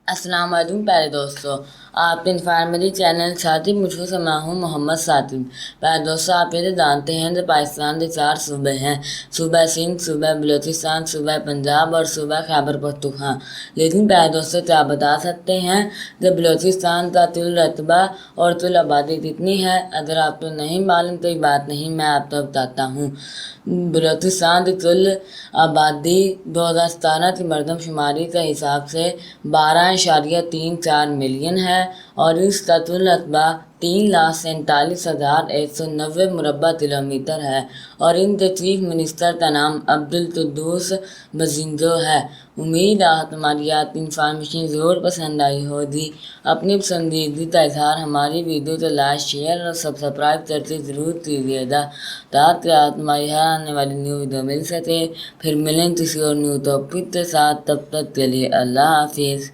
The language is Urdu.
السلام علیکم پیارے دوستو، آپ کے انفارمیٹی چینل ساتھی مجھے سے میں ہوں محمد ساتھی۔ پیارے دوستو، آپ یہ جانتے ہیں کہ پاکستان کے 4 صوبے ہیں: صوبہ سندھ، صوبہ بلوچستان، صوبہ پنجاب اور صوبہ خیبر پختونخوا۔ لیکن پیارے دوستو، کیا آپ بتا سکتے ہیں کہ بلوچستان کا کل رقبہ اور کل آبادی کتنی ہے؟ اگر آپ کو نہیں معلوم تو یہ بات نہیں، میں آپ کو بتاتا ہوں۔ بلوچستان کی کل آبادی 2017 کی مردم شماری کے حساب سے 12.34 ملین ہے اور اس کا کل رقبہ 3,47,190 مربع کلومیٹر ہے اور ان کے چیف منسٹر کا نام عبدالقدوس بزنجو ہے۔ امید ہے تمہاری آج کی انفارمیشن ضرور پسند آئی ہوگی۔ اپنی پسندیدگی کا اظہار ہماری ویڈیو کو لائک، شیئر اور سبسکرائب کرتے ضرور کیجیے گا تاکہ آپ تمہاری ہر آنے والی نیو ویڈیو مل سکے۔ پھر ملیں کسی اور نیو ٹاپک کے ساتھ، تب تک کے لیے اللہ حافظ۔